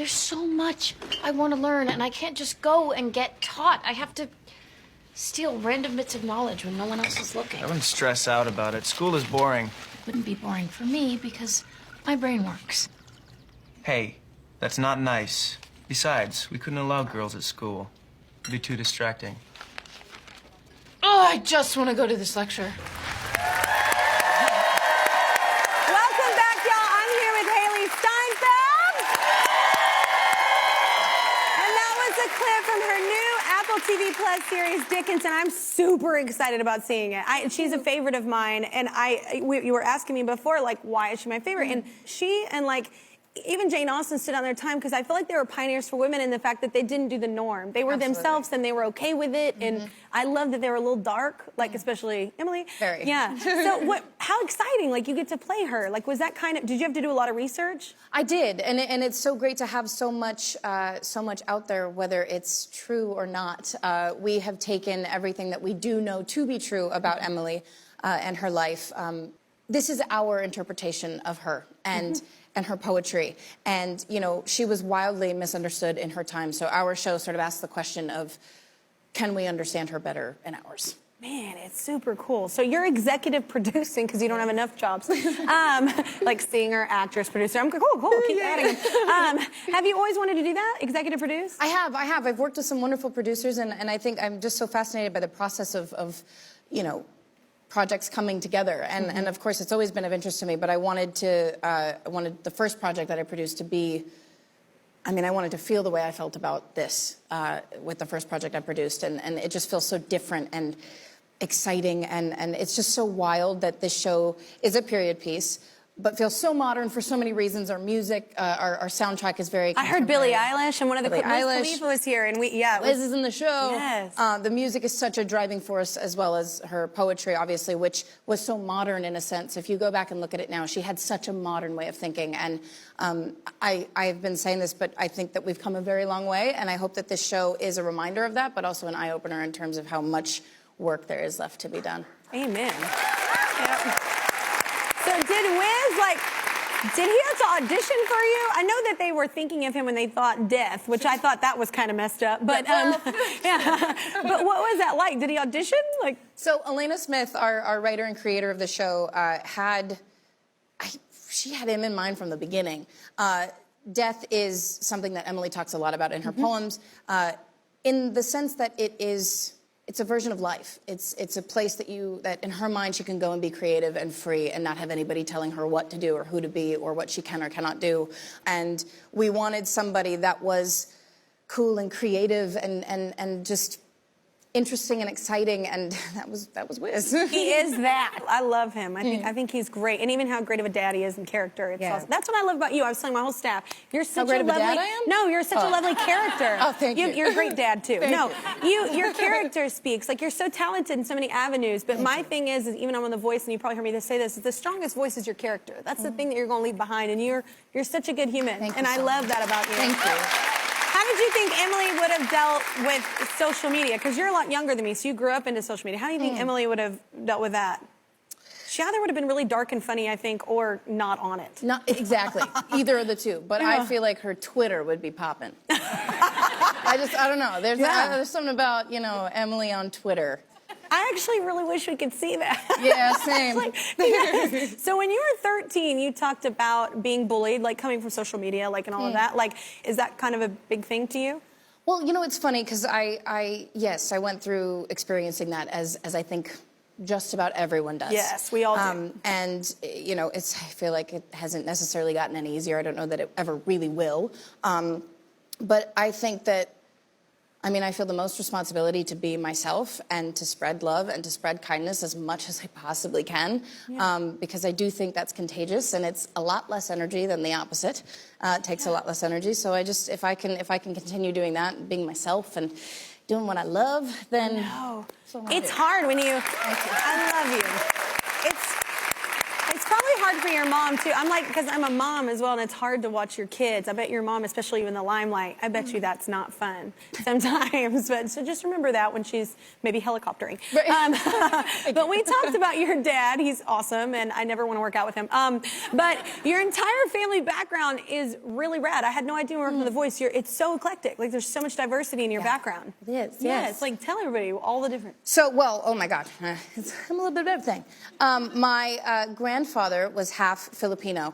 There's so much I want to learn, and I can't just go and get taught. I have to steal random bits of knowledge when no one else is looking. I wouldn't stress out about it. School is boring. It wouldn't be boring for me because my brain works. Hey, that's not nice. Besides, we couldn't allow girls at school. It'd be too distracting. Oh, I just want to go to this lecture. Welcome back, y'all. I'm here with Hailee Steinfeld. And that was a clip from her new Apple TV Plus series, Dickinson. I'm super excited about seeing it. She's a favorite of mine, and you were asking me before, like, why is she my favorite? And she and, like, even Jane Austen stood on their time because I feel like they were pioneers for women in the fact that they didn't do the norm. They were themselves and they were okay with it. And I love that they were a little dark, like especially Emily. Very. Yeah. So how exciting, like you get to play her. Like was that kind of, did you have to do a lot of research? I did, and it's so great to have so much out there, whether it's true or not. We have taken everything that we do know to be true about Emily and her life. This is our interpretation of her and her poetry. And, you know, she was wildly misunderstood in her time. So our show sort of asked the question of, can we understand her better in ours? Man, it's super cool. So you're executive producing because you don't have enough jobs. Like singer, actress, producer. I'm cool, keep adding them. Have you always wanted to do that, executive produce? I have. I've worked with some wonderful producers, and I think I'm just so fascinated by the process of you know, projects coming together, and of course it's always been of interest to me. But I wanted the first project that I produced to be, I mean, I wanted to feel the way I felt about this with the first project I produced, and it just feels so different and exciting, and it's just so wild that this show is a period piece, but feels so modern for so many reasons. Our music, our soundtrack is very I heard Billie Eilish, and one of the Liz Khalifa was here, and Liz is in the show. Yes. The music is such a driving force, as well as her poetry, obviously, which was so modern in a sense. If you go back and look at it now, she had such a modern way of thinking, and I've been saying this, but I think that we've come a very long way, and I hope that this show is a reminder of that, but also an eye-opener in terms of how much work there is left to be done. Amen. Yep. So did he have to audition for you? I know that they were thinking of him when they thought Death, which I thought that was kind of messed up. But yeah. But what was that like? Did he audition? Like, so Elena Smith, our writer and creator of the show, she had him in mind from the beginning. Death is something that Emily talks a lot about in her poems, in the sense that it's a version of life. It's a place that in her mind she can go and be creative and free and not have anybody telling her what to do or who to be or what she can or cannot do. And we wanted somebody that was cool and creative and just interesting and exciting, and that was Wiz. he is that. I love him. I think he's great, and even how great of a dad he is in character. It's awesome. That's what I love about you. I was telling my whole staff, you're such great a of a lovely. dad I am? No, you're such a lovely character. Oh, thank you. You're a great dad too. Your character speaks. Like you're so talented in so many avenues. But my thing is even I'm on The Voice, and you probably heard me say this: is the strongest voice is your character. That's the thing that you're going to leave behind, and you're such a good human, and I love that about you. Thank you. How did you think Emily would have dealt with social media? Because you're a lot younger than me, so you grew up into social media. How do you think Emily would have dealt with that? She either would have been really dark and funny, I think, or not on it. Not exactly. Either of the two. But I feel like her Twitter would be popping. I don't know. There's something about, you know, Emily on Twitter. I actually really wish we could see that. Yeah, same. So when you were 13, you talked about being bullied, like coming from social media, like and all of that. Like, is that kind of a big thing to you? Well, you know, it's funny because yes, I went through experiencing that as I think just about everyone does. Yes, we all do. And, you know, I feel like it hasn't necessarily gotten any easier. I don't know that it ever really will. But I think that, I mean, I feel the most responsibility to be myself and to spread love and to spread kindness as much as I possibly can, because I do think that's contagious, and it's a lot less energy than the opposite. It takes a lot less energy. So if I can continue doing that, being myself and doing what I love, then it's hard when you. I love you. It's probably hard for your mom too. I'm like, because I'm a mom as well, and it's hard to watch your kids. I bet your mom, especially in the limelight, I bet you that's not fun sometimes. But so just remember that when she's maybe helicoptering. But we talked about your dad. He's awesome, and I never want to work out with him. But your entire family background is really rad. I had no idea you were working with The Voice. It's so eclectic. Like there's so much diversity in your background. It is. Yeah, it's like tell everybody all the different. So, well, oh my God, I'm a little bit of everything. My grandfather was half Filipino,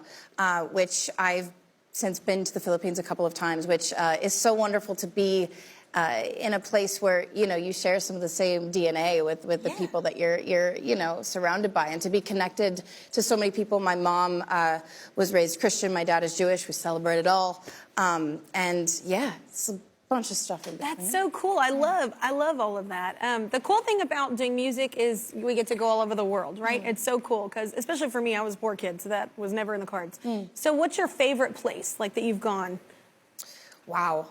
which I've since been to the Philippines a couple of times, which is so wonderful to be in a place where you share some of the same DNA with the people that you're surrounded by, and to be connected to so many people. My mom was raised Christian. My dad is Jewish. We celebrate it all, and yeah, it's a bunch of stuff in between. That's so cool. I love all of that. The cool thing about doing music is we get to go all over the world, right? It's so cool because, especially for me, I was a poor kid, so that was never in the cards. So what's your favorite place, like, that you've gone? Wow.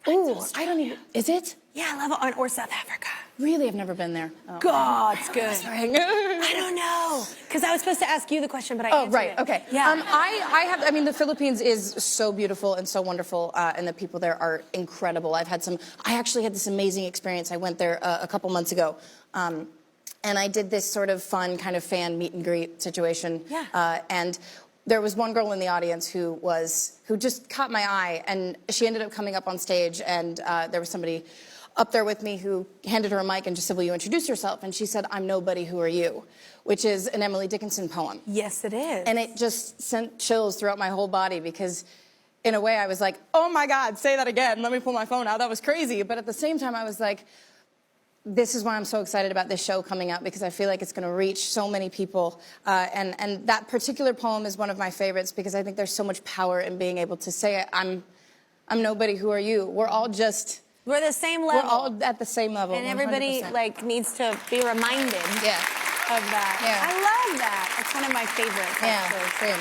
Ooh, I don't even. Is it? Yeah, I love it. Or South Africa. Really, I've never been there. Oh. God, it's good. Sorry. I don't know, because I was supposed to ask you the question, but I answered right. it. Okay. Yeah. I have. I mean, the Philippines is so beautiful and so wonderful, and the people there are incredible. I actually had this amazing experience. I went there a couple months ago. And I did this sort of fun kind of fan meet and greet situation. Yeah. And there was one girl in the audience who just caught my eye, and she ended up coming up on stage, and there was somebody up there with me who handed her a mic and just said, "Will you introduce yourself?" And she said, "I'm nobody, who are you?" Which is an Emily Dickinson poem. Yes, it is. And it just sent chills throughout my whole body, because in a way I was like, oh my God, say that again. Let me pull my phone out. That was crazy. But at the same time, I was like, this is why I'm so excited about this show coming out, because I feel like it's going to reach so many people. And that particular poem is one of my favorites, because I think there's so much power in being able to say, I'm nobody, who are you? We're all just... We're the same level. We're all at the same level. And everybody 100%. like needs to be reminded of that. Yeah. I love that. It's one of my favorites. Yeah, actually. same.